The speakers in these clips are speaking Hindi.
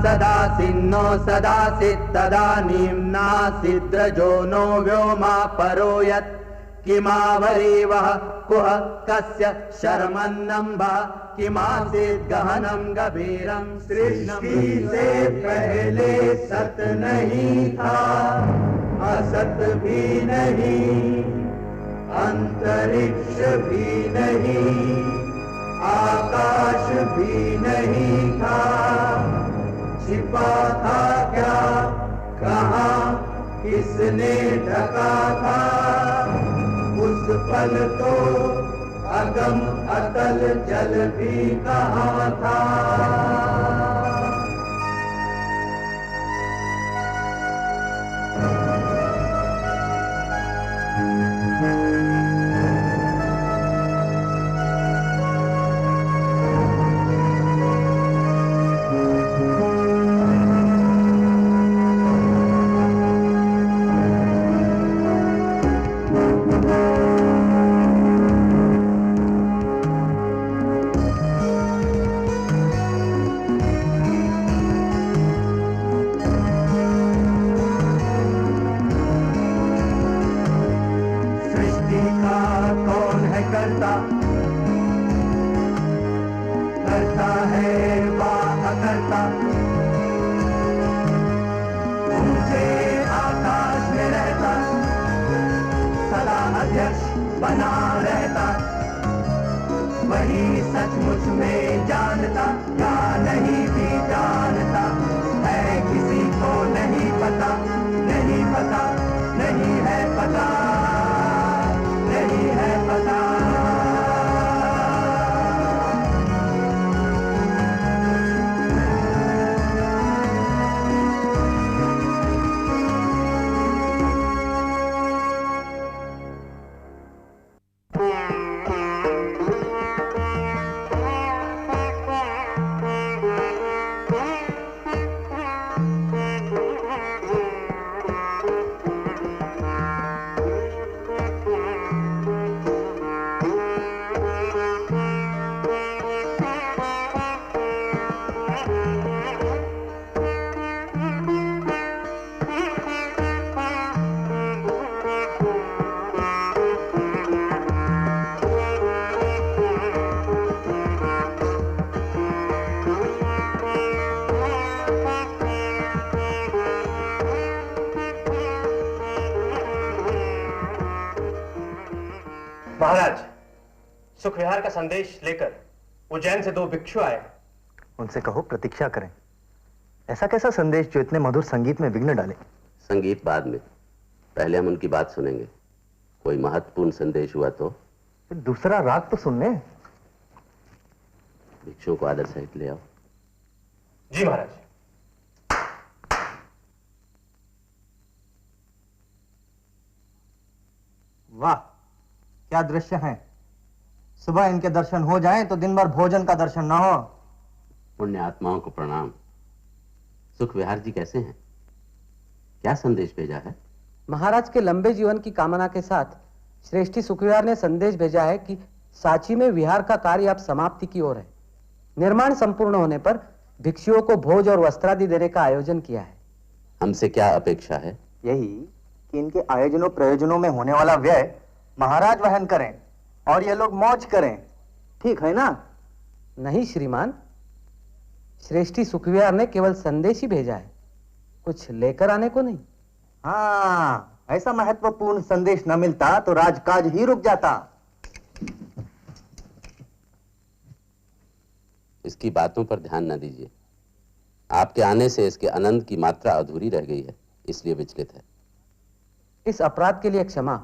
सदासिन्नो सदासित् तदानीं नासिद्रजो नो व्योमा परो यत् किमावरीवः कुह कस्य शर्मन्नम्भः किमासीत् गहनं गभीरं। सृष्टि से पहले सत नहीं था, असत भी नहीं, अंतरिक्ष भी नहीं, आकाश भी नहीं था। छिपा था क्या, कहाँ, किसने ढका था? उस पल तो अगम अतल जल भी कहाँ था। करता है वाह करता, ऊंचे आकाश में रहता, सदा अध्यक्ष बना रहता। वही सचमुच में जानता या नहीं भी जानता है, किसी को नहीं पता, नहीं पता, नहीं है पता, नहीं है पता। महाराज, सुख विहार का संदेश लेकर उज्जैन से 2 भिक्षु आए। उनसे कहो प्रतीक्षा करें। ऐसा कैसा संदेश जो इतने मधुर संगीत में विघ्न डाले? संगीत बाद में, पहले हम उनकी बात सुनेंगे। कोई महत्वपूर्ण संदेश हुआ तो फिर दूसरा राग तो सुन ले। भिक्षुओं को आदर सहित ले आओ। जी महाराज। वाह, क्या दृश्य है। सुबह इनके दर्शन हो जाएं तो दिन भर भोजन का दर्शन ना हो। पुण्य आत्माओं को प्रणाम। सुख विहार जी कैसे हैं? क्या संदेश भेजा है? महाराज के लंबे जीवन की कामना के साथ श्रेष्ठी सुखविहार ने संदेश भेजा है कि सांची में विहार का कार्य अब समाप्ति की ओर है। निर्माण संपूर्ण होने पर भिक्षुओं को भोज और वस्त्रादि देने का आयोजन किया है। हमसे क्या अपेक्षा है? यही कि इनके आयोजनों प्रयोजनों में होने वाला व्यय महाराज वहन करें और ये लोग मौज करें। ठीक है ना? नहीं श्रीमान, श्रेष्ठी सुखविहार ने केवल संदेश ही भेजा है, कुछ लेकर आने को नहीं। हाँ, ऐसा महत्वपूर्ण संदेश न मिलता तो राजकाज ही रुक जाता। इसकी बातों पर ध्यान न दीजिए। आपके आने से इसके आनंद की मात्रा अधूरी रह गई है, इसलिए विचलित है। इस अपराध के लिए क्षमा।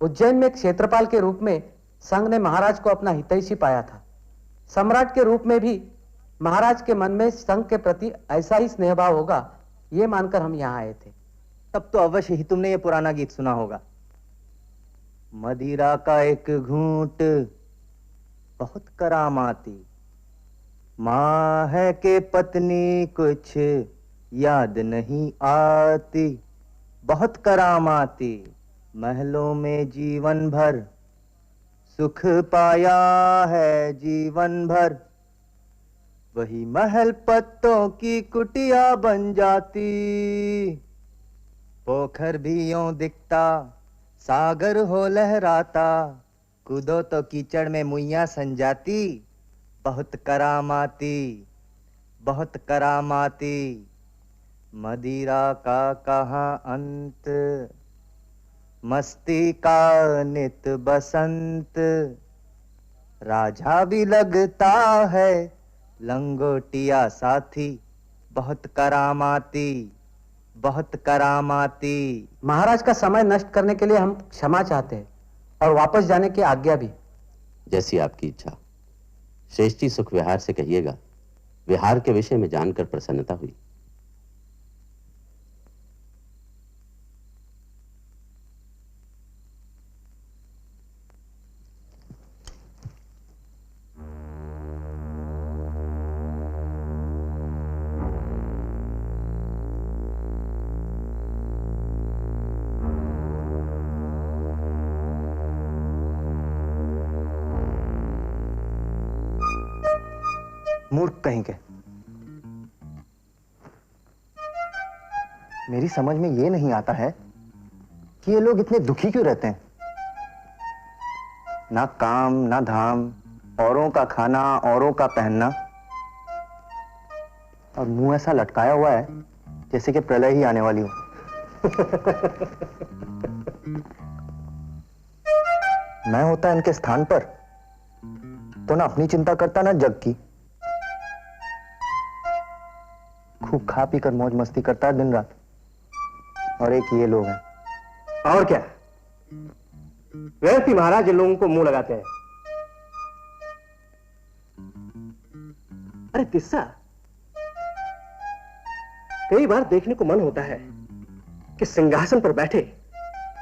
उज्जैन में क्षेत्रपाल के रूप में संघ ने महाराज को अपना हितैषी पाया था। सम्राट के रूप में भी महाराज के मन में संघ के प्रति ऐसा ही स्नेहभाव होगा, ये मानकर हम यहाँ आए थे। तब तो अवश्य ही तुमने ये पुराना गीत सुना होगा। मदिरा का एक घूंट बहुत करामाती, माँ है के पत्नी कुछ याद नहीं आती, बहुत करामाती, महलों में जीवन भर सुख पाया है जीवन भर, वही महल पत्तों की कुटिया बन जाती, पोखर भी यूं दिखता सागर हो लहराता, कूदो तो कीचड़ में मुइया सन जाती, बहुत करामाती, बहुत करामाती। मदिरा का कहाँ अंत, मस्ती का नित बसंत, राजा भी लगता है लंगोटिया साथी, बहुत करामाती, बहुत करामाती। महाराज का समय नष्ट करने के लिए हम क्षमा चाहते हैं और वापस जाने की आज्ञा भी। जैसी आपकी इच्छा। श्रेष्ठ जी सुख विहार से कहिएगा, विहार के विषय में जानकर प्रसन्नता हुई। मूर्ख कहीं के। मेरी समझ में ये नहीं आता है कि ये लोग इतने दुखी क्यों रहते हैं। ना काम ना धाम, औरों का खाना औरों का पहनना, और मुंह ऐसा लटकाया हुआ है जैसे कि प्रलय ही आने वाली हो। मैं होता इनके स्थान पर तो ना अपनी चिंता करता ना जग की। खूब खा पी कर मौज मस्ती करता है दिन रात, और एक ये लोग हैं। और क्या, वैसे महाराज इन लोगों को मुंह लगाते हैं। अरे तिस्सा, कई बार देखने को मन होता है कि सिंहासन पर बैठे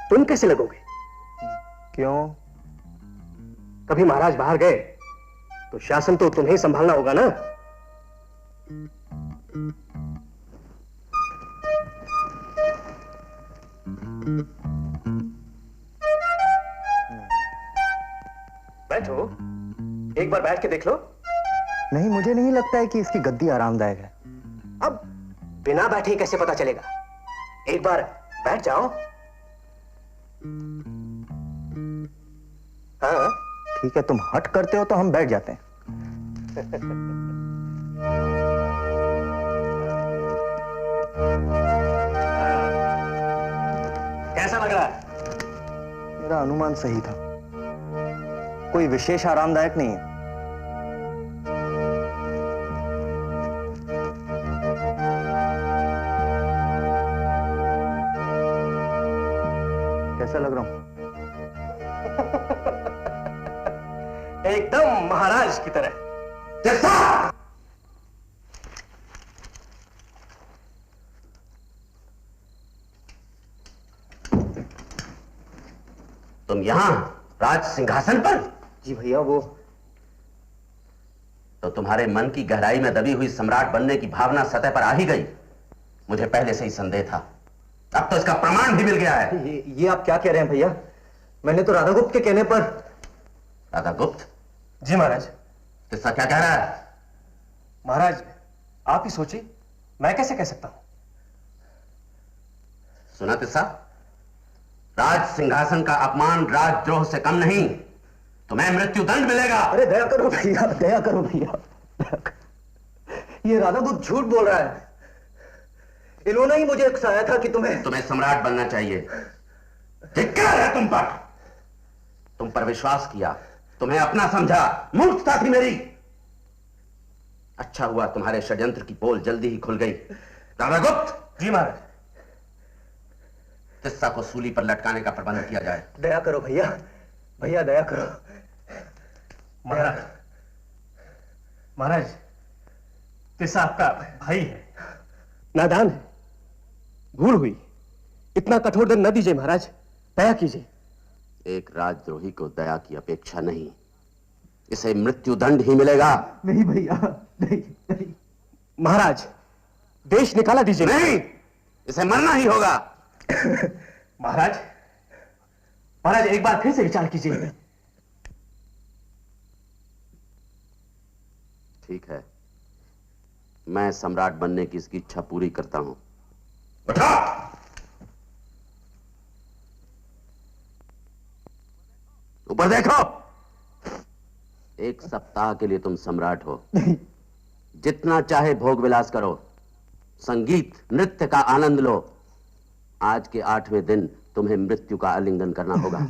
तुम कैसे लगोगे। क्यों? कभी महाराज बाहर गए तो शासन तो तुम्हें ही संभालना होगा ना। बैठो, एक बार बैठ के देख लो। नहीं, मुझे नहीं लगता है कि इसकी गद्दी आरामदायक है। अब बिना बैठे कैसे पता चलेगा, एक बार बैठ जाओ। हाँ ठीक है, तुम हट करते हो तो हम बैठ जाते हैं। कैसा लग रहा है? मेरा अनुमान सही था, कोई विशेष आरामदायक नहीं है। कैसा लग रहा हूं? एकदम महाराज की तरह। तुम यहां राज सिंहासन पर? जी भैया, वो तो तुम्हारे मन की गहराई में दबी हुई सम्राट बनने की भावना सतह पर आ ही गई। मुझे पहले से ही संदेह था, अब तो इसका प्रमाण भी मिल गया है। ये आप क्या कह रहे हैं भैया? मैंने तो राधागुप्त के कहने पर। राधागुप्त? जी महाराज। किस्सा क्या कह रहा है? महाराज आप ही सोचिए, मैं कैसे कह सकता हूं। सुना किस्सा? राज सिंहासन का अपमान राजद्रोह से कम नहीं, तुम्हें मृत्युदंड मिलेगा। अरे दया करो भैया, दया करो भैया। ये राधागुप्त झूठ बोल रहा है। इन्होंने ही मुझे उकसाया था कि तुम्हें सम्राट बनना चाहिए। धिक्कार है तुम पर विश्वास किया, तुम्हें अपना समझा, मूर्खता थी मेरी। अच्छा हुआ तुम्हारे षड्यंत्र की पोल जल्दी ही खुल गई। राधागुप्त। जी महाराज। किस्सा को सूली पर लटकाने का प्रबंध किया जाए। दया करो भैया, भैया दया करो। महाराज, महाराज किस्सा आपका भाई है, नादान है, भूल हुई। इतना कठोर दंड न दीजिए महाराज, दया कीजिए। एक राजद्रोही को दया की अपेक्षा नहीं, इसे मृत्युदंड ही मिलेगा। नहीं भैया, नहीं, नहीं। महाराज देश निकाला दीजिए। नहीं, इसे मरना ही होगा। महाराज, महाराज एक बार फिर से विचार कीजिए। ठीक है, मैं सम्राट बनने की इसकी इच्छा पूरी करता हूं। उठा! ऊपर देखो। 1 सप्ताह के लिए तुम सम्राट हो। जितना चाहे भोग विलास करो, संगीत नृत्य का आनंद लो। आज के 8वें दिन तुम्हें मृत्यु का आलिंगन करना होगा।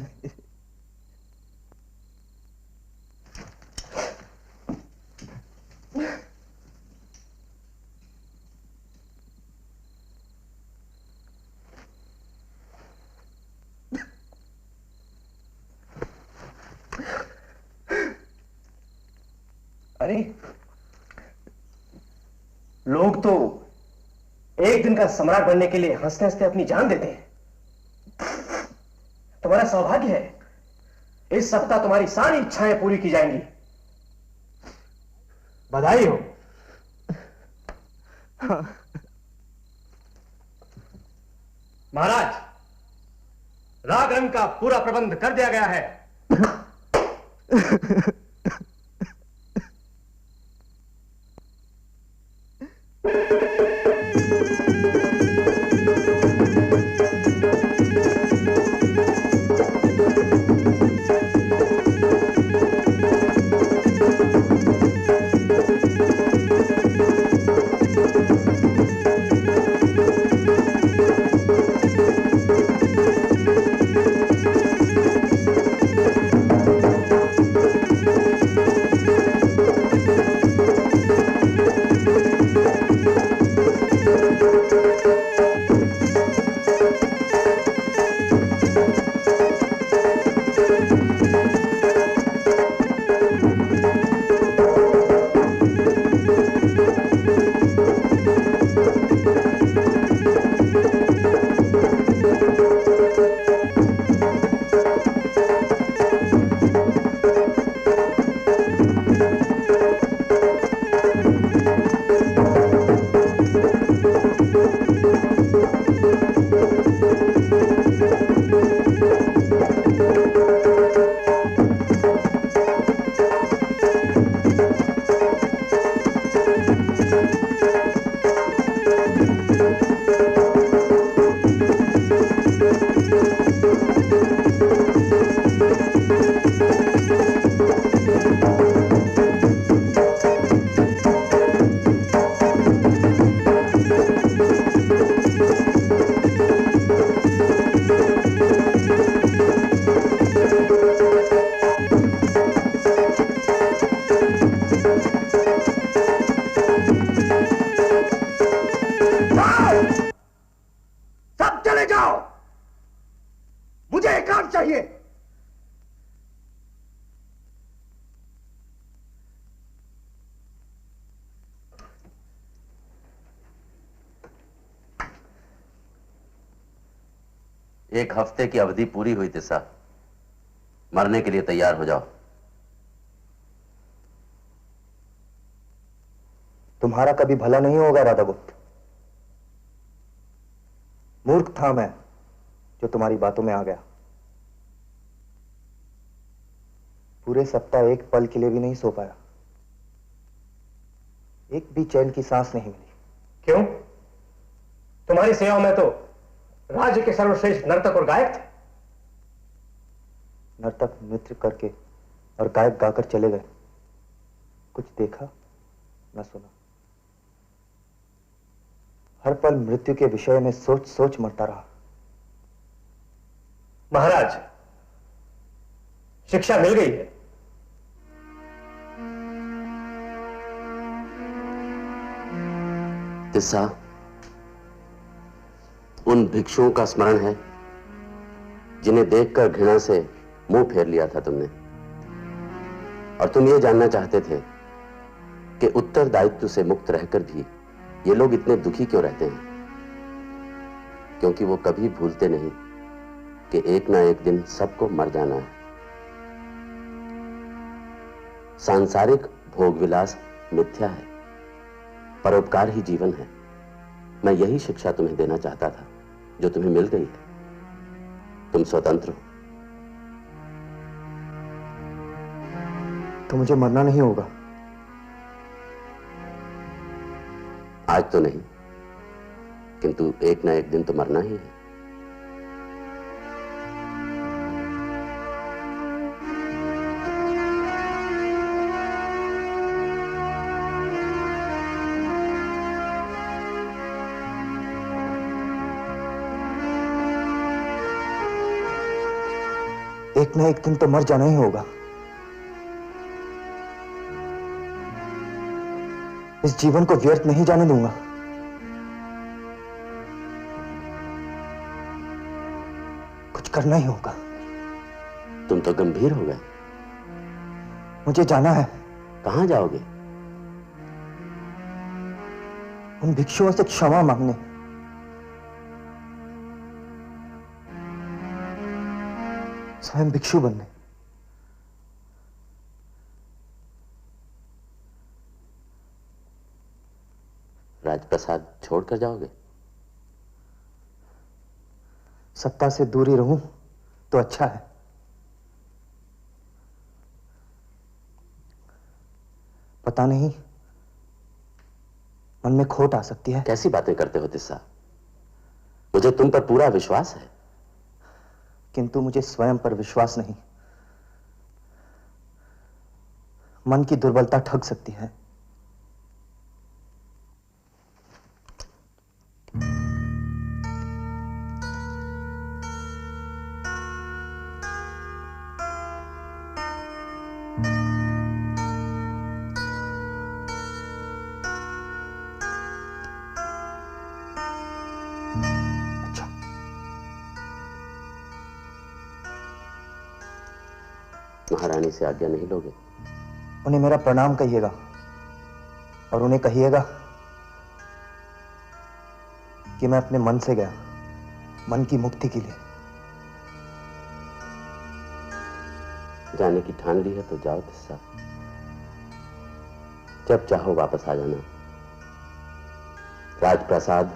अरे लोग तो 1 दिन का सम्राट बनने के लिए हंसते हंसते अपनी जान देते हैं। तुम्हारा सौभाग्य है, इस सप्ताह तुम्हारी सारी इच्छाएं पूरी की जाएंगी। बधाई हो। महाराज, राग रंग का पूरा प्रबंध कर दिया गया है। एक हफ्ते की अवधि पूरी हुई तिस्सा। मरने के लिए तैयार हो जाओ। तुम्हारा कभी भला नहीं होगा राधागुप्त। मूर्ख था मैं जो तुम्हारी बातों में आ गया। पूरे सप्ताह एक पल के लिए भी नहीं सो पाया। एक भी चैन की सांस नहीं मिली। क्यों? तुम्हारी सेवा में तो राज्य के सर्वश्रेष्ठ नर्तक और गायक थे। नर्तक नृत्य करके और गायक गाकर चले गए। कुछ देखा न सुना। हर पल मृत्यु के विषय में सोच सोच मरता रहा। महाराज, शिक्षा मिल गई है। तिस्सा, उन भिक्षुओं का स्मरण है जिन्हें देखकर घृणा से मुंह फेर लिया था तुमने, और तुम ये जानना चाहते थे कि उत्तरदायित्व से मुक्त रहकर भी ये लोग इतने दुखी क्यों रहते हैं। क्योंकि वो कभी भूलते नहीं कि एक ना एक दिन सबको मर जाना है। सांसारिक भोग विलास मिथ्या है, परोपकार ही जीवन है। मैं यही शिक्षा तुम्हें देना चाहता था जो तुम्हें मिल गई है। तुम स्वतंत्र हो। तो मुझे मरना नहीं होगा। आज तो नहीं, किंतु एक ना एक दिन तो मरना ही है। एक ना एक दिन तो मर जाना ही होगा। इस जीवन को व्यर्थ नहीं जाने दूंगा। कुछ करना ही होगा। तुम तो गंभीर हो गए। मुझे जाना है। कहां जाओगे? उन भिक्षुओं से क्षमा मांगने। स्वयं भिक्षु बनने। राजप्रसाद छोड़कर जाओगे? सत्ता से दूरी रहूं तो अच्छा है। पता नहीं, मन में खोट आ सकती है। कैसी बातें करते हो तिस्सा? मुझे तुम पर पूरा विश्वास है। किंतु मुझे स्वयं पर विश्वास नहीं। मन की दुर्बलता ठग सकती है। महारानी से आज्ञा नहीं लोगे? उन्हें मेरा प्रणाम कहिएगा और उन्हें कहिएगा कि मैं अपने मन से गया, मन की मुक्ति के लिए। जाने की ठान ली है तो जाओ तिस्सा। जब चाहो वापस आ जाना। राजप्रसाद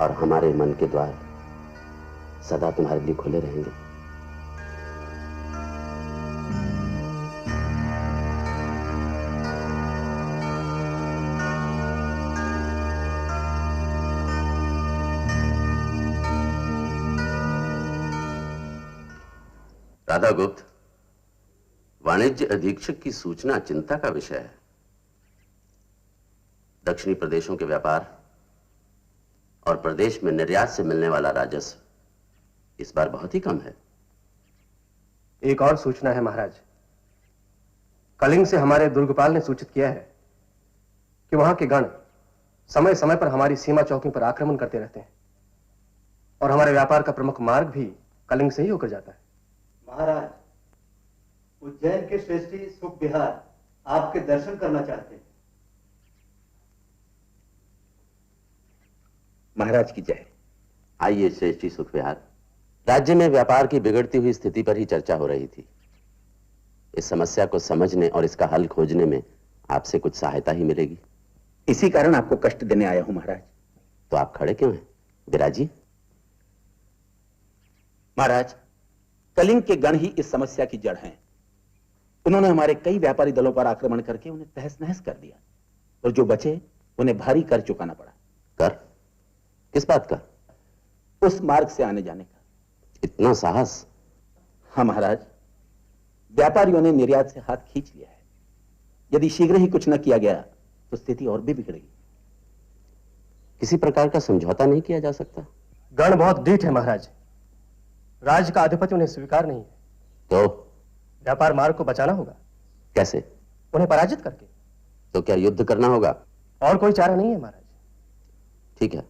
और हमारे मन के द्वार सदा तुम्हारे लिए खुले रहेंगे। राधागुप्त, वाणिज्य अधीक्षक की सूचना चिंता का विषय है। दक्षिणी प्रदेशों के व्यापार और प्रदेश में निर्यात से मिलने वाला राजस्व इस बार बहुत ही कम है। एक और सूचना है महाराज। कलिंग से हमारे दुर्गपाल ने सूचित किया है कि वहां के गण समय समय पर हमारी सीमा चौकियों पर आक्रमण करते रहते हैं और हमारे व्यापार का प्रमुख मार्ग भी कलिंग से ही होकर जाता है। महाराज, उज्जैन के श्रेष्ठी सुख विहार आपके दर्शन करना चाहते हैं। महाराज की जय। आइए श्रेष्ठी सुख विहार। राज्य में व्यापार की बिगड़ती हुई स्थिति पर ही चर्चा हो रही थी। इस समस्या को समझने और इसका हल खोजने में आपसे कुछ सहायता ही मिलेगी। इसी कारण आपको कष्ट देने आया हूं महाराज। तो आप खड़े क्यों हैं विराजी? महाराज, कलिंग के गण ही इस समस्या की जड़ हैं। उन्होंने हमारे कई व्यापारी दलों पर आक्रमण करके उन्हें तहस नहस कर दिया और जो बचे उन्हें भारी कर चुकाना पड़ा। कर? किस बात का? उस मार्ग से आने जाने का। इतना साहस? हाँ महाराज, व्यापारियों ने निर्यात से हाथ खींच लिया है। यदि शीघ्र ही कुछ न किया गया तो स्थिति और भी बिगड़ेगी। किसी प्रकार का समझौता नहीं किया जा सकता? गण बहुत ढीठ है महाराज। राज्य का आधिपत्य उन्हें स्वीकार नहीं है। तो व्यापार मार्ग को बचाना होगा। कैसे? उन्हें पराजित करके। तो क्या युद्ध करना होगा? और कोई चारा नहीं है महाराज। ठीक है,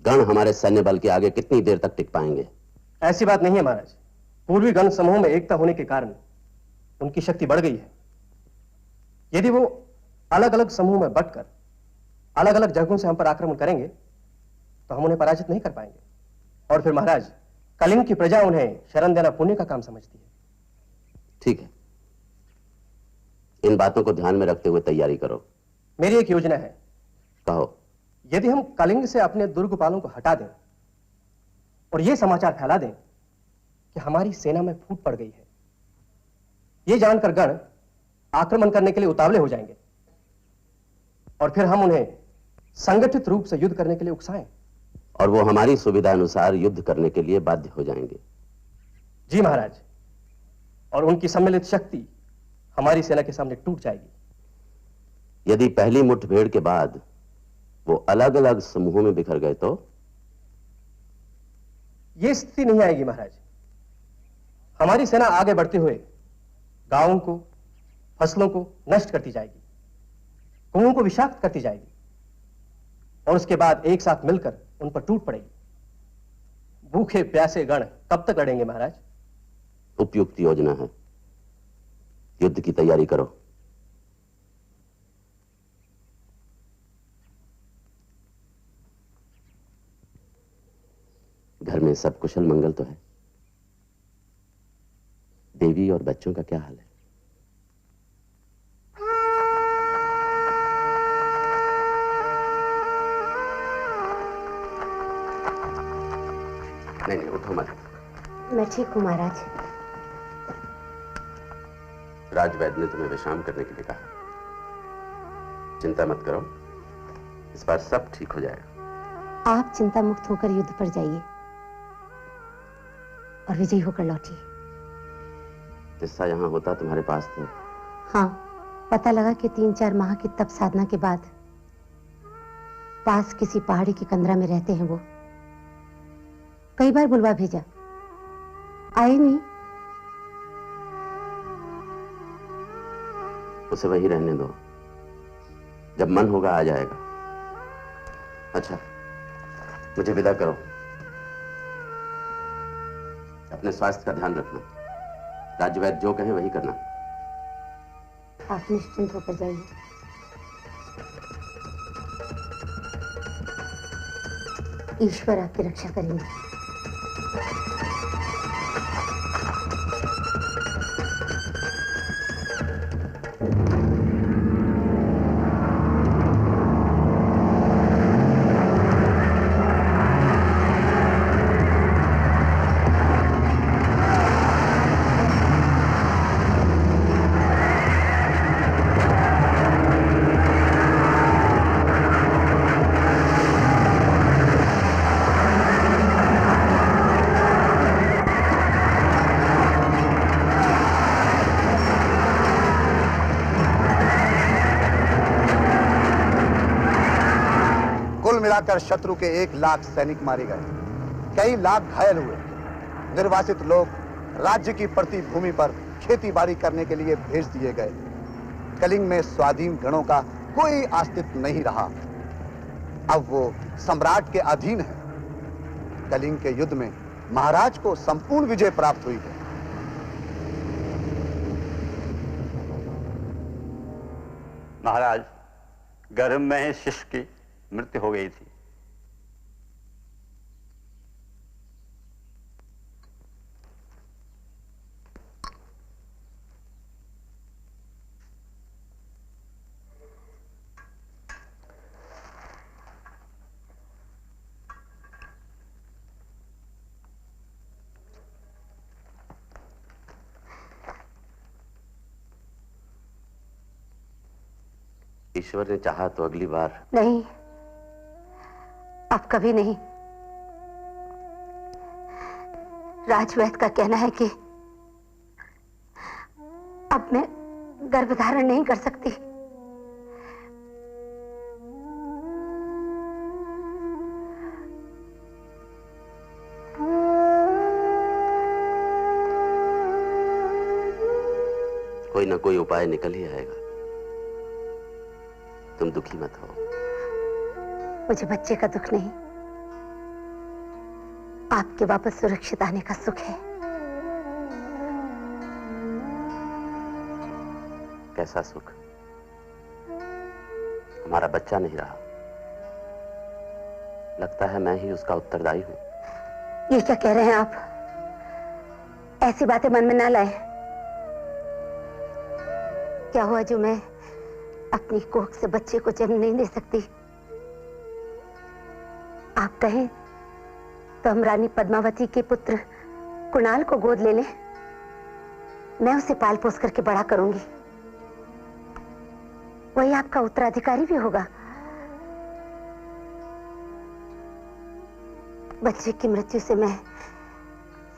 गण हमारे सैन्य बल के आगे कितनी देर तक टिक पाएंगे? ऐसी बात नहीं है महाराज। पूर्वी गण समूह में एकता होने के कारण उनकी शक्ति बढ़ गई है। यदि वो अलग अलग समूह में बंटकर अलग अलग जगहों से हम पर आक्रमण करेंगे तो हम उन्हें पराजित नहीं कर पाएंगे। और फिर महाराज, कलिंग की प्रजा उन्हें शरण देना पुण्य का काम समझती है। ठीक है, इन बातों को ध्यान में रखते हुए तैयारी करो। मेरी एक योजना है। कहो। यदि हम कलिंग से अपने दुर्गपालों को हटा दें और यह समाचार फैला दें कि हमारी सेना में फूट पड़ गई है, यह जानकर गण आक्रमण करने के लिए उतावले हो जाएंगे और फिर हम उन्हें संगठित रूप से युद्ध करने के लिए उकसाएं। और वो हमारी सुविधा अनुसार युद्ध करने के लिए बाध्य हो जाएंगे। जी महाराज, और उनकी सम्मिलित शक्ति हमारी सेना के सामने टूट जाएगी। यदि पहली मुठभेड़ के बाद वो अलग अलग समूहों में बिखर गए तो? यह स्थिति नहीं आएगी महाराज। हमारी सेना आगे बढ़ते हुए गांवों को, फसलों को नष्ट करती जाएगी, कुओं को विषाक्त करती जाएगी, और उसके बाद एक साथ मिलकर उन पर टूट पड़ेगी। भूखे प्यासे गण कब तक लड़ेंगे महाराज? उपयुक्त योजना है, युद्ध की तैयारी करो। घर में सब कुशल मंगल तो है? देवी और बच्चों का क्या हाल है? नहीं, उठो मत। मैं ठीक हूं महाराज। राजवैद्य ने तुम्हें विश्राम करने के लिए कहा। चिंता मत करो, इस बार सब ठीक हो जाएगा। आप चिंता मुक्त होकर युद्ध पर जाइए और विजयी होकर लौटिए। किस्सा यहां होता तुम्हारे पास तो? हाँ, पता लगा कि 3-4 माह की तप साधना के बाद पास किसी पहाड़ी की कंदरा में रहते हैं वो। कई बार बुलवा भेजा, आए नहीं। उसे वही रहने दो, जब मन होगा आ जाएगा। अच्छा, मुझे विदा करो। अपने स्वास्थ्य का ध्यान रखना, राजवैद्य जो कहें वही करना। आप निश्चिंत होकर जाइए। ईश्वर आपकी रक्षा करेंगे। मिलाकर शत्रु के 1 लाख सैनिक मारे गए, कई लाख घायल हुए। निर्वासित लोग राज्य की प्रति भूमि पर खेती बाड़ी करने के लिए भेज दिए गए। कलिंग में स्वाधीन गणों का कोई अस्तित्व नहीं रहा। अब वो सम्राट के अधीन है। कलिंग के युद्ध में महाराज को संपूर्ण विजय प्राप्त हुई है। महाराज, गर्भ में ही शिशु की मृत्यु हो गई थी। ईश्वर ने चाहा तो अगली बार। नहीं, अब कभी नहीं। राजवैद्य का कहना है कि अब मैं गर्भधारण नहीं कर सकती। कोई ना कोई उपाय निकल ही आएगा, तुम दुखी मत हो। मुझे बच्चे का दुख नहीं, आपके वापस सुरक्षित आने का सुख है। कैसा सुख? हमारा बच्चा नहीं रहा। लगता है मैं ही उसका उत्तरदायी हूं। ये क्या कह रहे हैं आप? ऐसी बातें मन में ना लाए। क्या हुआ जो मैं अपनी कोख से बच्चे को जन्म नहीं दे सकती? आप कहें तो हम रानी पद्मावती के पुत्र कुणाल को गोद ले लें। मैं उसे पाल पोस करके बड़ा करूंगी। वही आपका उत्तराधिकारी भी होगा। बच्चे की मृत्यु से मैं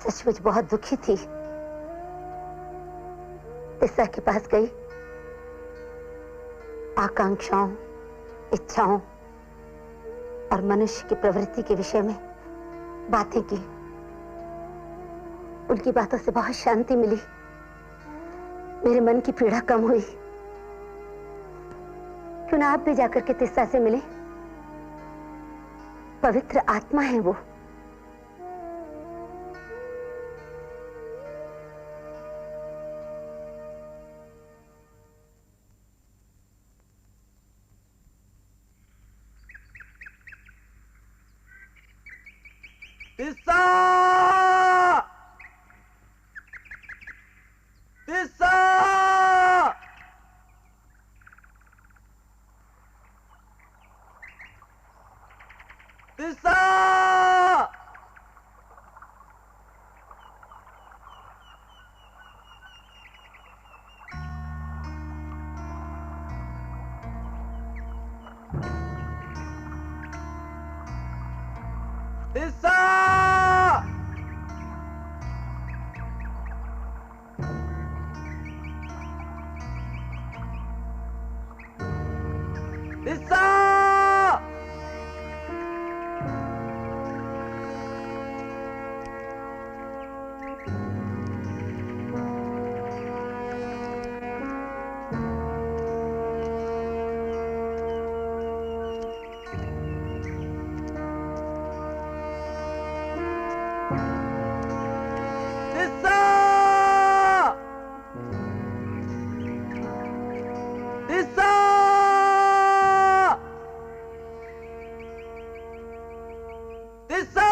सचमुच बहुत दुखी थी। तिस्सा के पास गई, आकांक्षाओं, इच्छाओं और मनुष्य की प्रवृत्ति के विषय में बातें की। उनकी बातों से बहुत शांति मिली, मेरे मन की पीड़ा कम हुई। क्यों ना आप भी जाकर के तिस्सा से मिले? पवित्र आत्मा है वो। तिस्सा! तिस्सा! तिस्सा! तिस्सा! तिस्सा!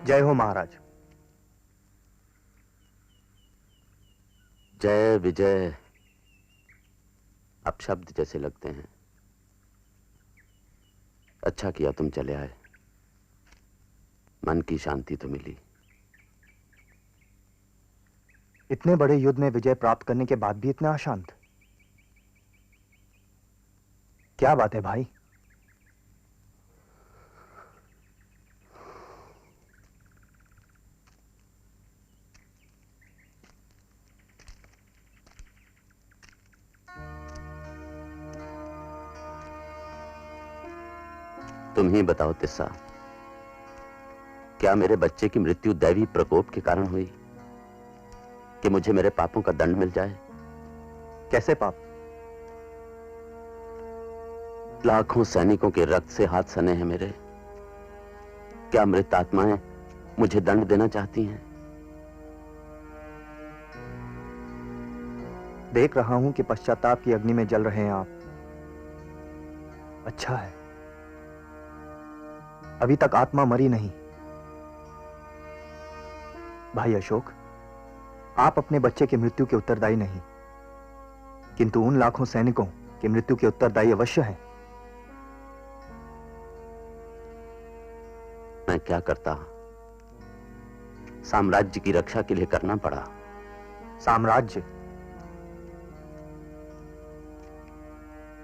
जय हो महाराज। जय विजय अब शब्द जैसे लगते हैं। अच्छा किया तुम चले आए, मन की शांति तो मिली। इतने बड़े युद्ध में विजय प्राप्त करने के बाद भी इतना अशांत, क्या बात है भाई? तुम ही बताओ तिस्सा, क्या मेरे बच्चे की मृत्यु दैवी प्रकोप के कारण हुई कि मुझे मेरे पापों का दंड मिल जाए? कैसे पाप? लाखों सैनिकों के रक्त से हाथ सने हैं मेरे। क्या मृत आत्माएं मुझे दंड देना चाहती हैं? देख रहा हूं कि पश्चाताप की अग्नि में जल रहे हैं आप। अच्छा है, अभी तक आत्मा मरी नहीं। भाई अशोक, आप अपने बच्चे की मृत्यु के उत्तरदायी नहीं, किंतु उन लाखों सैनिकों की मृत्यु के उत्तरदायी अवश्य हैं। मैं क्या करता, साम्राज्य की रक्षा के लिए करना पड़ा। साम्राज्य?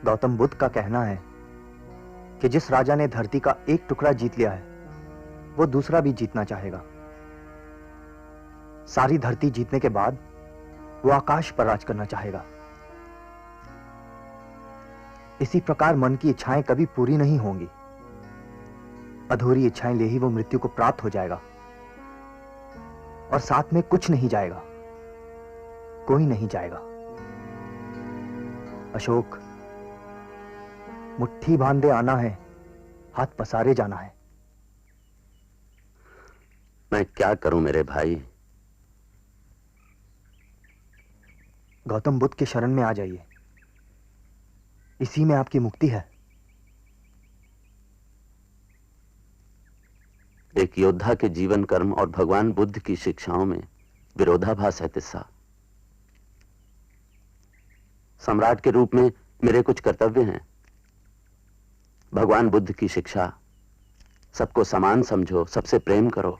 गौतम बुद्ध का कहना है कि जिस राजा ने धरती का एक टुकड़ा जीत लिया है, वो दूसरा भी जीतना चाहेगा। सारी धरती जीतने के बाद वो आकाश पर राज करना चाहेगा। इसी प्रकार मन की इच्छाएं कभी पूरी नहीं होंगी। अधूरी इच्छाएं ले ही वो मृत्यु को प्राप्त हो जाएगा, और साथ में कुछ नहीं जाएगा, कोई नहीं जाएगा। अशोक, मुट्ठी बांधे आना है, हाथ पसारे जाना है। मैं क्या करूं मेरे भाई? गौतम बुद्ध के शरण में आ जाइए, इसी में आपकी मुक्ति है। एक योद्धा के जीवन कर्म और भगवान बुद्ध की शिक्षाओं में विरोधाभास है तिस्सा। सम्राट के रूप में मेरे कुछ कर्तव्य हैं। भगवान बुद्ध की शिक्षा सबको समान समझो, सबसे प्रेम करो,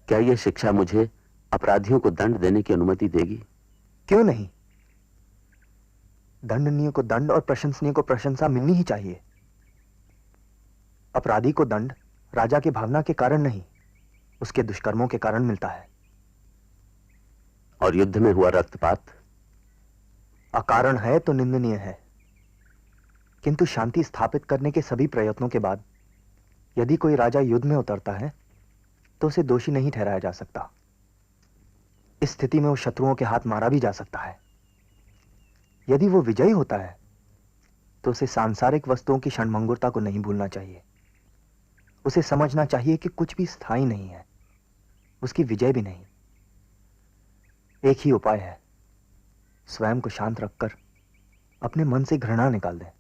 क्या यह शिक्षा मुझे अपराधियों को दंड देने की अनुमति देगी? क्यों नहीं? दंडनीय को दंड और प्रशंसनीय को प्रशंसा मिलनी ही चाहिए। अपराधी को दंड राजा की भावना के कारण नहीं, उसके दुष्कर्मों के कारण मिलता है। और युद्ध में हुआ रक्तपात अकारण है तो निंदनीय है, किंतु शांति स्थापित करने के सभी प्रयत्नों के बाद यदि कोई राजा युद्ध में उतरता है तो उसे दोषी नहीं ठहराया जा सकता। इस स्थिति में वो शत्रुओं के हाथ मारा भी जा सकता है। यदि वो विजयी होता है तो उसे सांसारिक वस्तुओं की क्षणभंगुरता को नहीं भूलना चाहिए। उसे समझना चाहिए कि कुछ भी स्थायी नहीं है, उसकी विजय भी नहीं। एक ही उपाय है, स्वयं को शांत रखकर अपने मन से घृणा निकाल दें।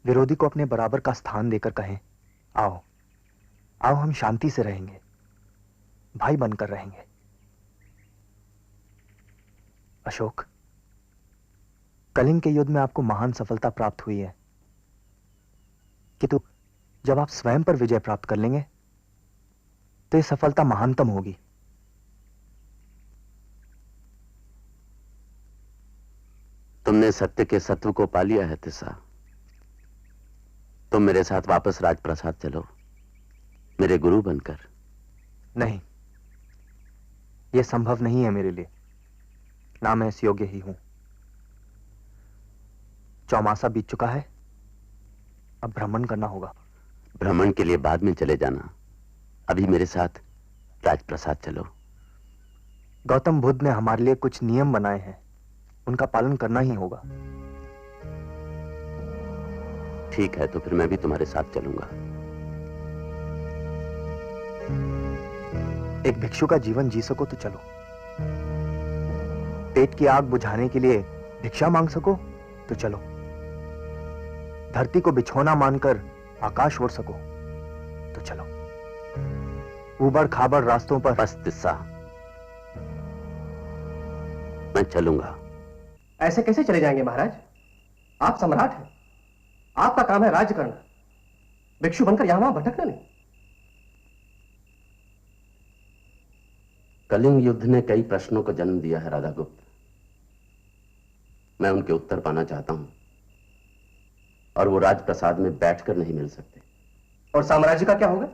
विरोधी को अपने बराबर का स्थान देकर कहें, आओ आओ हम शांति से रहेंगे, भाई बनकर रहेंगे। अशोक, कलिंग के युद्ध में आपको महान सफलता प्राप्त हुई है, किंतु जब आप स्वयं पर विजय प्राप्त कर लेंगे तो यह सफलता महानतम होगी। तुमने सत्य के सत्व को पा लिया है तिस्सा। तुम मेरे साथ वापस राजप्रसाद चलो, मेरे गुरु बनकर। नहीं, यह संभव नहीं है मेरे लिए, ना मैं इस योग्य ही हूं। चौमासा बीत चुका है, अब भ्रमण करना होगा। भ्रमण के लिए बाद में चले जाना, अभी मेरे साथ राजप्रसाद चलो। गौतम बुद्ध ने हमारे लिए कुछ नियम बनाए हैं, उनका पालन करना ही होगा। ठीक है, तो फिर मैं भी तुम्हारे साथ चलूंगा। एक भिक्षु का जीवन जी सको तो चलो। पेट की आग बुझाने के लिए भिक्षा मांग सको तो चलो। धरती को बिछौना मानकर आकाश ओढ़ सको तो चलो। ऊबड़ खाबड़ रास्तों पर बस तिस्सा, मैं चलूंगा। ऐसे कैसे चले जाएंगे महाराज? आप सम्राट हैं, आपका काम है राज्य करना, भिक्षु बनकर यहां वहां भटकना नहीं। कलिंग युद्ध ने कई प्रश्नों को जन्म दिया है राधागुप्त। मैं उनके उत्तर पाना चाहता हूं, और वो राजप्रसाद में बैठकर नहीं मिल सकते। और साम्राज्य का क्या होगा?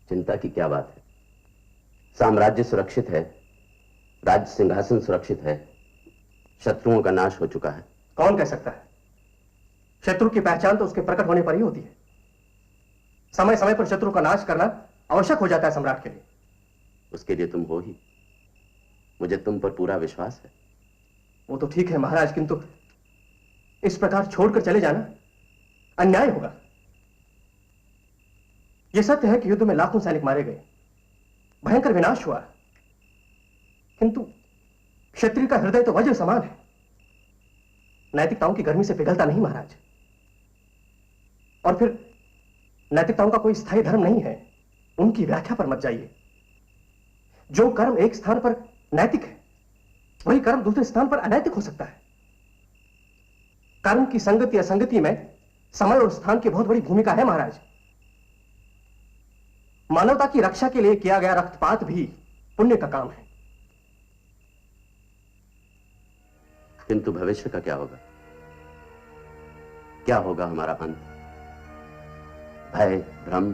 चिंता की क्या बात है, साम्राज्य सुरक्षित है, राज्य सिंहासन सुरक्षित है, शत्रुओं का नाश हो चुका है। कौन कह सकता है? शत्रु की पहचान तो उसके प्रकट होने पर ही होती है। समय समय पर शत्रु का नाश करना आवश्यक हो जाता है सम्राट के लिए। उसके लिए तुम हो ही, मुझे तुम पर पूरा विश्वास है। वो तो ठीक है महाराज, किंतु इस प्रकार छोड़कर चले जाना अन्याय होगा। यह सत्य है कि युद्ध में लाखों सैनिक मारे गए, भयंकर विनाश हुआ, किंतु क्षत्रिय का हृदय तो वज्र समान है, नैतिकताओं की गर्मी से पिघलता नहीं महाराज। और फिर नैतिकताओं का कोई स्थायी धर्म नहीं है, उनकी व्याख्या पर मत जाइए। जो कर्म एक स्थान पर नैतिक है, वही कर्म दूसरे स्थान पर अनैतिक हो सकता है। कर्म की संगति असंगति में समय और स्थान की बहुत बड़ी भूमिका है महाराज। मानवता की रक्षा के लिए किया गया रक्तपात भी पुण्य का काम है। किंतु भविष्य का क्या होगा? क्या होगा हमारा अंत? भय, भ्रम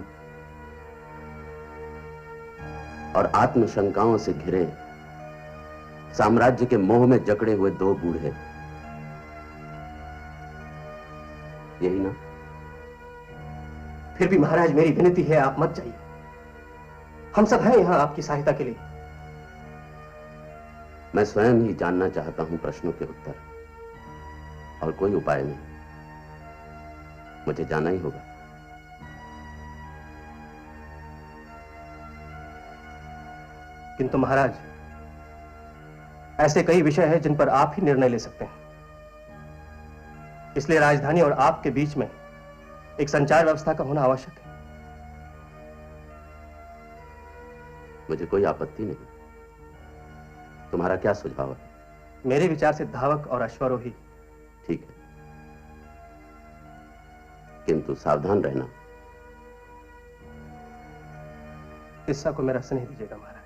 और आत्मशंकाओं से घिरे साम्राज्य के मोह में जकड़े हुए दो बूढ़े, यही ना? फिर भी महाराज मेरी विनती है, आप मत जाइए। हम सब हैं यहां आपकी सहायता के लिए। मैं स्वयं ही जानना चाहता हूं प्रश्नों के उत्तर, और कोई उपाय नहीं, मुझे जाना ही होगा। किंतु महाराज, ऐसे कई विषय हैं जिन पर आप ही निर्णय ले सकते हैं, इसलिए राजधानी और आपके बीच में एक संचार व्यवस्था का होना आवश्यक है। मुझे कोई आपत्ति नहीं, तुम्हारा क्या सुझाव है? मेरे विचार से धावक और अश्वारोही। ठीक है, किंतु सावधान रहना। ईसा को मेरा स्नेह दीजिएगा महाराज।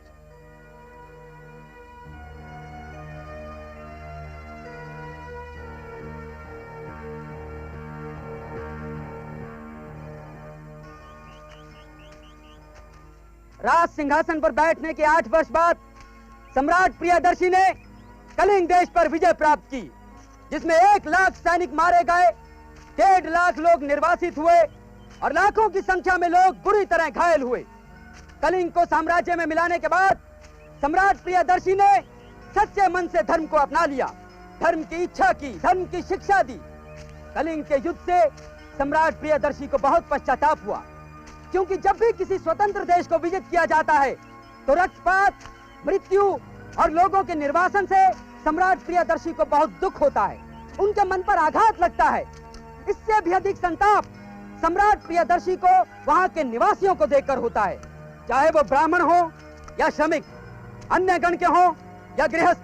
राज सिंहासन पर बैठने के 8 वर्ष बाद सम्राट प्रियदर्शी ने कलिंग देश पर विजय प्राप्त की, जिसमें 1 लाख सैनिक मारे गए, 1.5 लाख लोग निर्वासित हुए और लाखों की संख्या में लोग बुरी तरह घायल हुए। कलिंग को साम्राज्य में मिलाने के बाद सम्राट प्रियदर्शी ने सच्चे मन से धर्म को अपना लिया, धर्म की इच्छा की, धर्म की शिक्षा दी। कलिंग के युद्ध से सम्राट प्रियदर्शी को बहुत पश्चाताप हुआ, क्योंकि जब भी किसी स्वतंत्र देश को विजित किया जाता है तो रक्तपात, मृत्यु और लोगों के निर्वासन से सम्राट प्रियदर्शी को बहुत दुख होता है, उनके मन पर आघात लगता है। इससे भी अधिक संताप सम्राट प्रियदर्शी को वहां के निवासियों को देखकर होता है, चाहे वो ब्राह्मण हो या श्रमिक, अन्य गण के हो या गृहस्थ,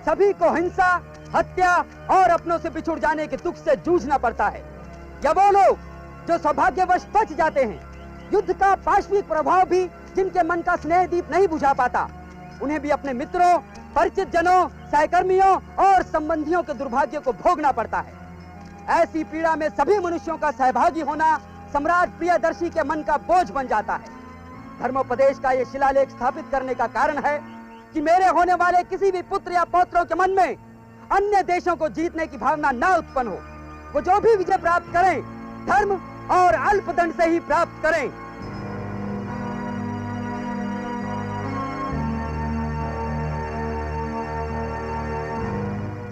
सभी को हिंसा, हत्या और अपनों से बिछुड़ जाने के दुख से जूझना पड़ता है। या वो लोग जो सौभाग्यवश बच जाते हैं, युद्ध का पाशविक प्रभाव भी जिनके मन का स्नेह दीप नहीं बुझा पाता, उन्हें भी अपने मित्रों, परिचित जनों, सहकर्मियों और संबंधियों के दुर्भाग्य को भोगना पड़ता है। ऐसी पीड़ा में सभी मनुष्यों का सहभागी होना सम्राट प्रियदर्शी के मन का बोझ बन जाता है। धर्मोपदेश का ये शिलालेख स्थापित करने का कारण है कि मेरे होने वाले किसी भी पुत्र या पौत्रों के मन में अन्य देशों को जीतने की भावना न उत्पन्न हो। वो जो भी विजय प्राप्त करें, धर्म और अल्पदंड से ही प्राप्त करें।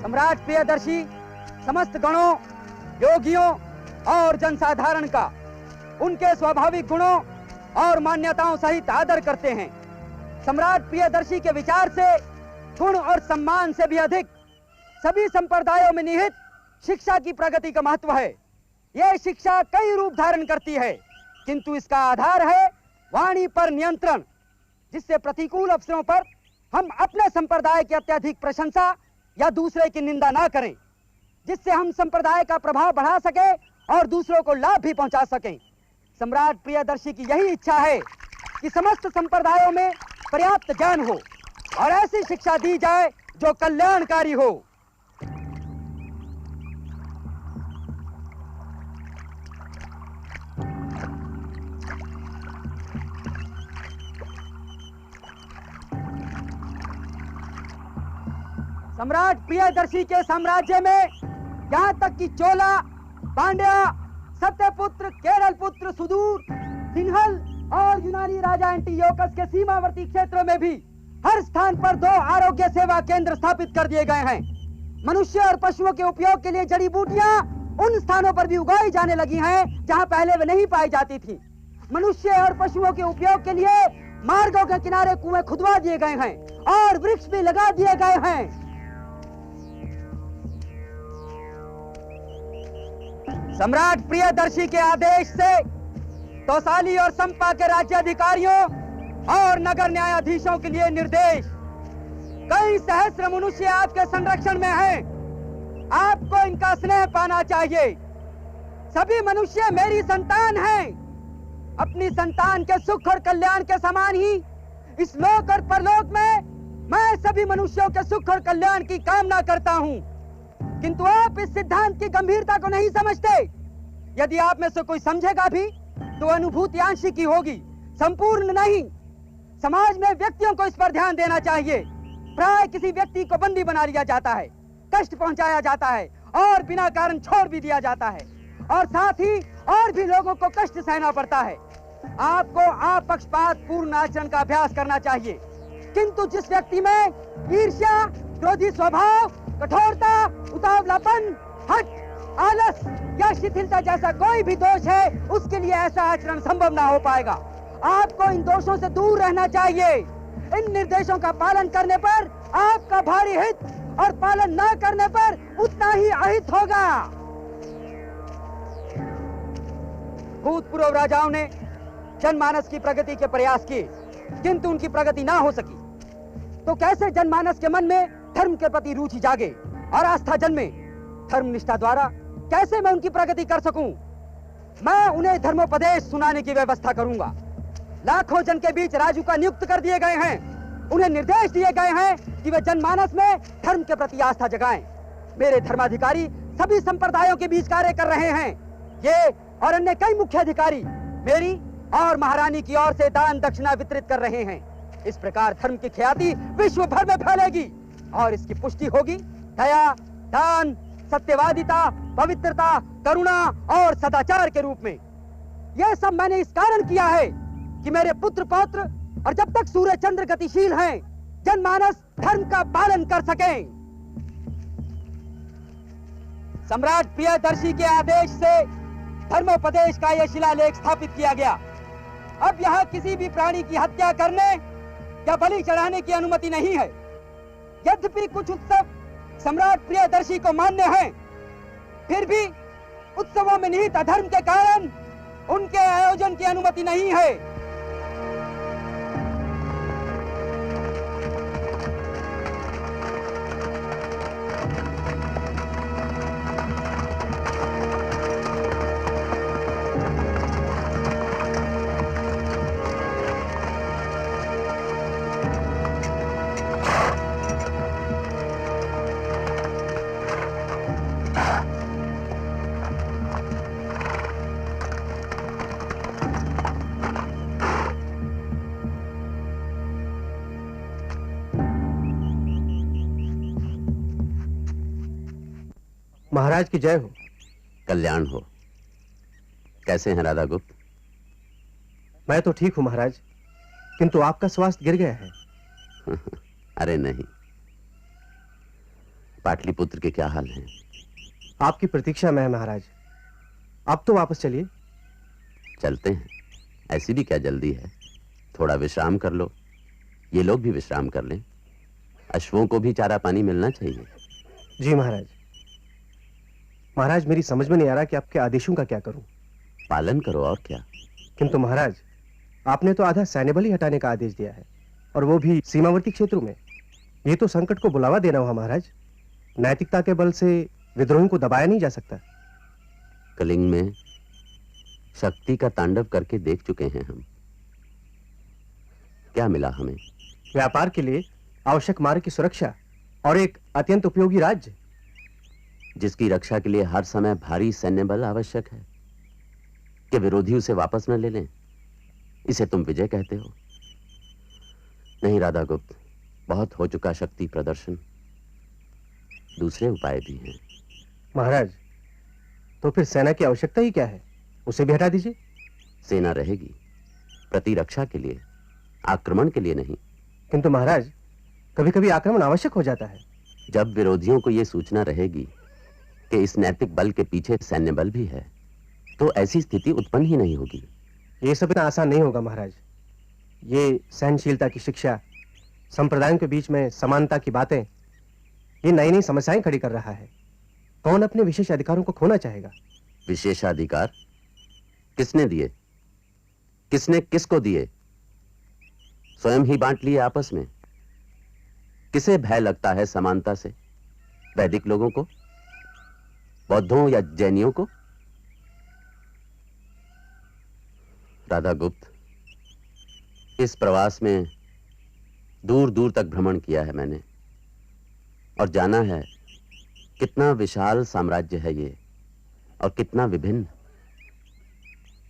सम्राट प्रियदर्शी समस्त गणों, योगियों और जनसाधारण का उनके स्वाभाविक गुणों और मान्यताओं सहित आदर करते हैं। सम्राट प्रियदर्शी के विचार से गुण और सम्मान से भी अधिक सभी संप्रदायों में निहित शिक्षा की प्रगति का महत्व है। यह शिक्षा कई रूप धारण करती है, किंतु इसका आधार है वाणी पर नियंत्रण, जिससे प्रतिकूल अवसरों पर हम अपने संप्रदाय की अत्यधिक प्रशंसा या दूसरे की निंदा ना करें, जिससे हम संप्रदाय का प्रभाव बढ़ा सके और दूसरों को लाभ भी पहुंचा सकें। सम्राट प्रियदर्शी की यही इच्छा है कि समस्त संप्रदायों में पर्याप्त ज्ञान हो और ऐसी शिक्षा दी जाए जो कल्याणकारी हो। सम्राट प्रियदर्शी के साम्राज्य में यहाँ तक कि चोला, पांड्या, सत्यपुत्र, केरल पुत्र, सुदूर, सिंहल और यूनानी राजा एंटीयोकस के सीमावर्ती क्षेत्रों में भी हर स्थान पर 2 आरोग्य सेवा केंद्र स्थापित कर दिए गए हैं। मनुष्य और पशुओं के उपयोग के लिए जड़ी बूटियां उन स्थानों पर भी उगाई जाने लगी हैं जहां पहले वे नहीं पाई जाती थी। मनुष्य और पशुओं के उपयोग के लिए मार्गों के किनारे कुएं खुदवा दिए गए हैं और वृक्ष भी लगा दिए गए हैं। सम्राट प्रियदर्शी के आदेश से तौसाली और संपा के राज्याधिकारियों और नगर न्यायाधीशों के लिए निर्देश। कई सहस्र मनुष्य आपके संरक्षण में हैं। आपको इनका स्नेह पाना चाहिए। सभी मनुष्य मेरी संतान हैं। अपनी संतान के सुख और कल्याण के समान ही इस लोक और परलोक में मैं सभी मनुष्यों के सुख और कल्याण की कामना करता हूं। किंतु आप इस सिद्धांत की गंभीरता को नहीं समझते। यदि आप में से कोई समझेगा भी तो अनुभूति आंशिक ही होगी, संपूर्ण नहीं। समाज में व्यक्तियों को इस पर ध्यान देना चाहिए। प्राय किसी व्यक्ति को बंदी बना लिया जाता है, कष्ट पहुंचाया जाता है और बिना कारण छोड़ भी दिया जाता है, और साथ ही और भी लोगों को कष्ट सहना पड़ता है। आपको अपक्षपात पूर्ण आचरण का अभ्यास करना चाहिए। किंतु जिस व्यक्ति में ईर्ष्या, क्रोधी स्वभाव, कठोरता, उतावलापन, हठ, आलस या शिथिलता जैसा कोई भी दोष है, उसके लिए ऐसा आचरण संभव ना हो पाएगा। आपको इन दोषों से दूर रहना चाहिए। इन निर्देशों का पालन करने पर आपका भारी हित और पालन न करने पर उतना ही अहित होगा। भूतपूर्व राजाओं ने जनमानस की प्रगति के प्रयास किए, किंतु उनकी प्रगति ना हो सकी। तो कैसे जनमानस के मन में धर्म के प्रति रुचि जागे और आस्था जन्मे? धर्म निष्ठा द्वारा कैसे मैं उनकी प्रगति कर सकूं? मैं उन्हें धर्मोपदेश सुनाने की व्यवस्था करूंगा। लाखों जन के बीच राजू का नियुक्त कर दिए गए हैं। उन्हें निर्देश दिए गए हैं कि वे जनमानस में धर्म के प्रति आस्था जगाएं। मेरे धर्माधिकारी सभी संप्रदायों के बीच कार्य कर रहे हैं। ये और अन्य कई मुख्य अधिकारी मेरी और महारानी की ओर से दान दक्षिणा वितरित कर रहे हैं। इस प्रकार धर्म की ख्याति विश्व भर में फैलेगी और इसकी पुष्टि होगी दया, दान, सत्यवादिता, पवित्रता, करुणा और सदाचार के रूप में। यह सब मैंने इस कारण किया है कि मेरे पुत्र पौत्र और जब तक सूर्य चंद्र गतिशील हैं, जनमानस धर्म का पालन कर सकें। सम्राट प्रियदर्शी के आदेश से धर्मोपदेश का यह शिलालेख स्थापित किया गया। अब यहाँ किसी भी प्राणी की हत्या करने या बलि चढ़ाने की अनुमति नहीं है। यद्यपि कुछ उत्सव सम्राट प्रियदर्शी को मान्य हैं, फिर भी उत्सवों में निहित अधर्म के कारण उनके आयोजन की अनुमति नहीं है। महाराज की जय हो। कल्याण हो। कैसे हैं राधा गुप्त? मैं तो ठीक हूं महाराज, किंतु आपका स्वास्थ्य गिर गया है। अरे नहीं, पाटलिपुत्र के क्या हाल हैं? आपकी प्रतीक्षा में है महाराज। अब तो वापस चलिए। चलते हैं, ऐसी भी क्या जल्दी है? थोड़ा विश्राम कर लो, ये लोग भी विश्राम कर लें। अश्वों को भी चारा पानी मिलना चाहिए। जी महाराज। महाराज मेरी समझ में नहीं आ रहा कि आपके आदेशों का क्या करूं। पालन करो और क्या। किंतु महाराज, आपने तो आधा सैन्य बल ही हटाने का आदेश दिया है, और वो भी सीमावर्ती क्षेत्रों में। ये तो संकट को बुलावा देना हुआ महाराज। नैतिकता के बल से विद्रोहियों को दबाया नहीं जा सकता। कलिंग में शक्ति का तांडव करके देख चुके हैं हम। क्या मिला हमें? व्यापार के लिए आवश्यक मार्ग की सुरक्षा और एक अत्यंत उपयोगी राज्य, जिसकी रक्षा के लिए हर समय भारी सैन्य बल आवश्यक है कि विरोधी उसे वापस न ले लें। इसे तुम विजय कहते हो? नहीं राधा गुप्त, बहुत हो चुका शक्ति प्रदर्शन। दूसरे उपाय भी हैं। महाराज, तो फिर सेना की आवश्यकता ही क्या है? उसे भी हटा दीजिए। सेना रहेगी प्रतिरक्षा के लिए, आक्रमण के लिए नहीं। किंतु महाराज, कभी कभी आक्रमण आवश्यक हो जाता है। जब विरोधियों को यह सूचना रहेगी कि इस नैतिक बल के पीछे सैन्य बल भी है, तो ऐसी स्थिति उत्पन्न ही नहीं होगी। ये सब इतना आसान नहीं होगा महाराज। ये सहनशीलता की शिक्षा, संप्रदायों के बीच में समानता की बातें, ये नई नई समस्याएं खड़ी कर रहा है। कौन अपने विशेष अधिकारों को खोना चाहेगा? विशेषाधिकार किसने दिए? किसने किसको दिए? स्वयं ही बांट लिए आपस में। किसे भय लगता है समानता से? वैदिक लोगों को, बौद्धों या जैनियों को? राधा गुप्त, इस प्रवास में दूर दूर तक भ्रमण किया है मैंने, और जाना है कितना विशाल साम्राज्य है ये और कितना विभिन्न।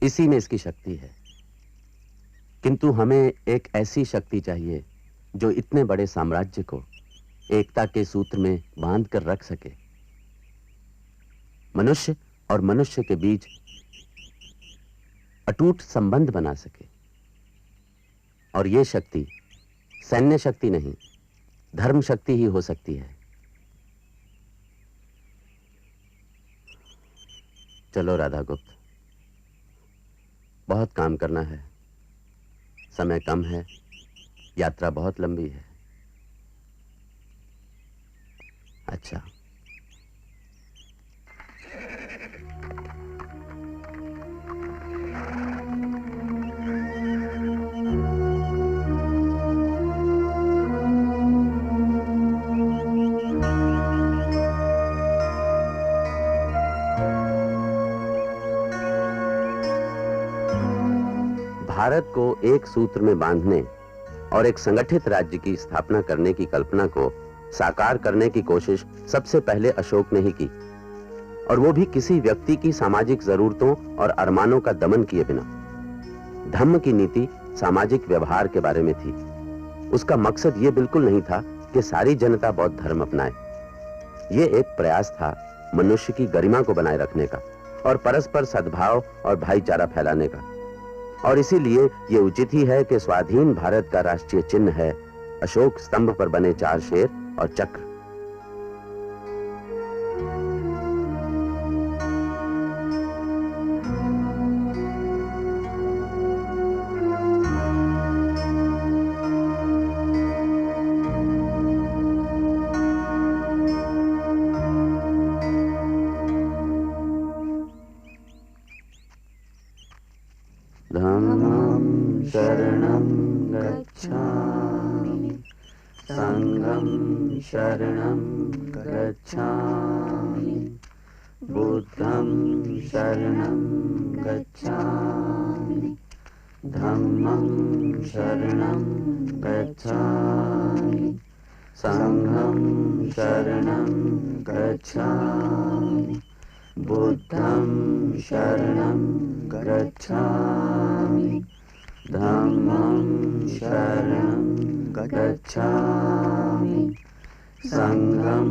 इसी में इसकी शक्ति है। किंतु हमें एक ऐसी शक्ति चाहिए जो इतने बड़े साम्राज्य को एकता के सूत्र में बांध कर रख सके, मनुष्य और मनुष्य के बीच अटूट संबंध बना सके। और यह शक्ति सैन्य शक्ति नहीं, धर्म शक्ति ही हो सकती है। चलो राधा गुप्त, बहुत काम करना है, समय कम है, यात्रा बहुत लंबी है। अच्छा, भारत को एक सूत्र में बांधने और एक संगठित राज्य की स्थापना करने की कल्पना को साकार करने की कोशिश सबसे पहले अशोक ने ही की, और वो भी किसी व्यक्ति की सामाजिक जरूरतों और अरमानों का दमन किए बिना। धम्म की नीति सामाजिक व्यवहार के बारे में थी। उसका मकसद यह बिल्कुल नहीं था कि सारी जनता बौद्ध धर्म अपनाए। यह एक प्रयास था मनुष्य की गरिमा को बनाए रखने का और परस्पर सद्भाव और भाईचारा फैलाने का। और इसीलिए यह उचित ही है कि स्वाधीन भारत का राष्ट्रीय चिन्ह है अशोक स्तंभ पर बने 4 शेर और चक्र। धम्मं शरणं गच्छामि, संघं शरणं गच्छामि, बुद्धं शरणं गच्छामि, धम्मं शरणं गच्छामि, संघं शरणं गच्छामि, बुद्धं शरणं गच्छामि, धम्मं शरणं गच्छामि, संघं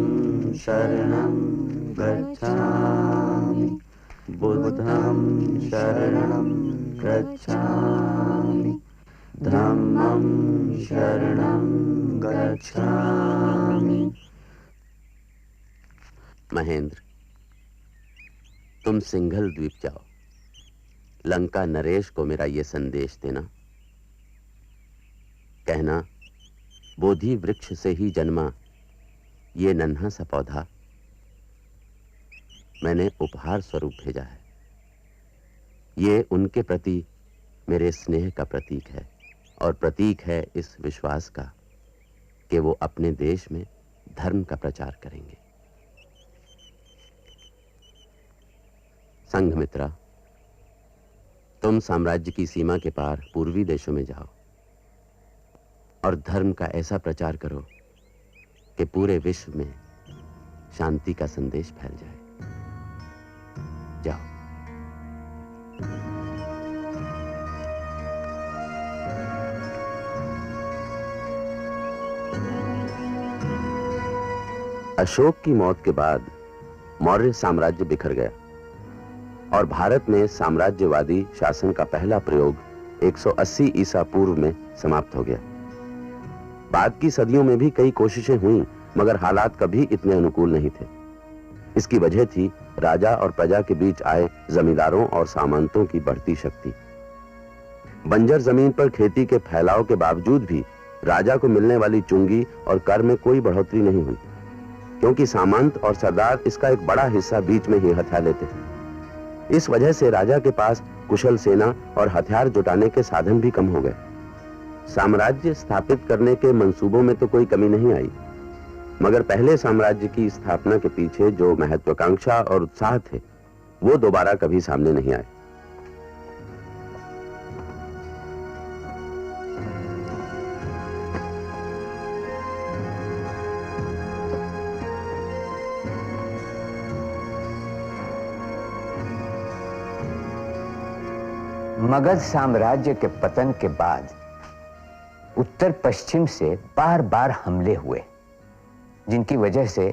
शरणं गच्छामि, बुद्धं शरणं गच्छामि, धम्मं शरणं गच्छामि। महेंद्र, तुम सिंघल द्वीप जाओ, लंका नरेश को मेरा ये संदेश देना, कहना बोधि वृक्ष से ही जन्मा ये नन्हा सा पौधा मैंने उपहार स्वरूप भेजा है। ये उनके प्रति मेरे स्नेह का प्रतीक है और प्रतीक है इस विश्वास का कि वो अपने देश में धर्म का प्रचार करेंगे। संघमित्रा, तुम साम्राज्य की सीमा के पार पूर्वी देशों में जाओ और धर्म का ऐसा प्रचार करो कि पूरे विश्व में शांति का संदेश फैल जाए। जाओ। अशोक की मौत के बाद मौर्य साम्राज्य बिखर गया और भारत में साम्राज्यवादी शासन का पहला प्रयोग 180 ईसा पूर्व में समाप्त हो गया। बाद की सदियों में भी कई कोशिशें हुई, मगर हालात कभी इतने अनुकूल नहीं थे। इसकी वजह थी राजा और प्रजा के बीच आए जमींदारों और सामंतों की बढ़ती शक्ति। बंजर जमीन पर खेती के फैलाव के बावजूद भी राजा को मिलने वाली चुंगी और कर में कोई बढ़ोतरी नहीं हुई, क्योंकि सामंत और सरदार इसका एक बड़ा हिस्सा बीच में ही हथिया लेते थे। इस वजह से राजा के पास कुशल सेना और हथियार जुटाने के साधन भी कम हो गए। साम्राज्य स्थापित करने के मंसूबों में तो कोई कमी नहीं आई, मगर पहले साम्राज्य की स्थापना के पीछे जो महत्वाकांक्षा और उत्साह थे वो दोबारा कभी सामने नहीं आए। मगध साम्राज्य के पतन के बाद उत्तर पश्चिम से बार बार हमले हुए, जिनकी वजह से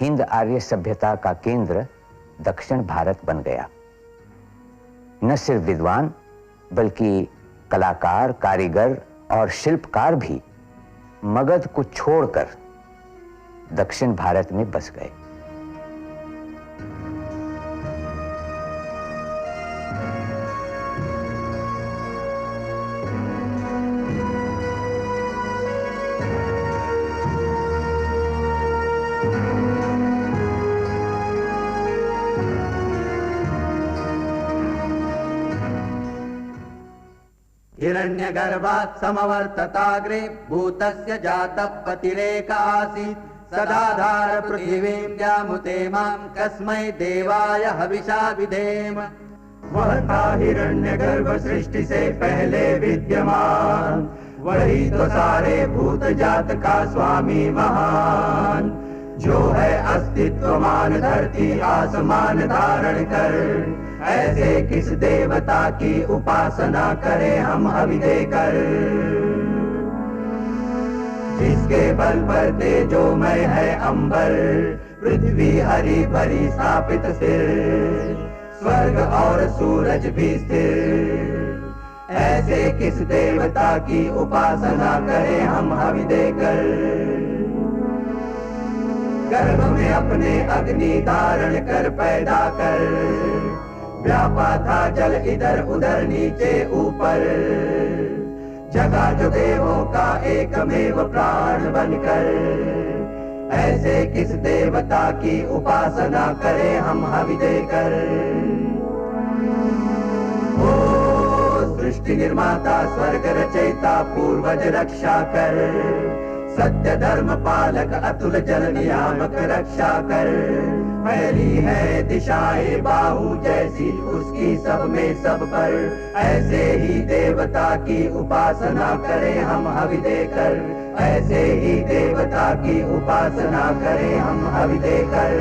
हिंद आर्य सभ्यता का केंद्र दक्षिण भारत बन गया। न सिर्फ विद्वान बल्कि कलाकार, कारीगर और शिल्पकार भी मगध को छोड़कर दक्षिण भारत में बस गए। हिरण्यगर्भात् समवर्तताग्रे भूतस्य जातः पतिरेक आसीत् सदाधार पृथिवीं व्यामुते मां कस्मै देवाय हविषा विधेम। वह था हिरण्यगर्भ सृष्टि से पहले विद्यमान, वही तो सारे भूत जात का स्वामी महान, जो है अस्तित्वमान धरती आसमान धारण कर। ऐसे किस देवता की उपासना करें हम हवि देकर, जिसके बल पर तेजोमय है अंबर, पृथ्वी हरी भरी स्थापित स्थिर, स्वर्ग और सूरज भी स्थिर। ऐसे किस देवता की उपासना करें हम हवि देकर, गर्भ में अपने अग्नि धारण कर पैदा कर, व्यापा था जल इधर उधर नीचे ऊपर, जगा जो देवों का एकमेव प्राण बनकर। ऐसे किस देवता की उपासना करें हम हवि देकर। ओ सृष्टि निर्माता स्वर्ग रचयिता पूर्वज रक्षा कर, सत्य धर्म पालक अतुल जल नियामक रक्षा कर। फैली है दिशाएं बाहु जैसी उसकी सब में सब पर, ऐसे ही देवता की उपासना करें हम हवि देकर, ऐसे ही देवता की उपासना करें हम हवि देकर।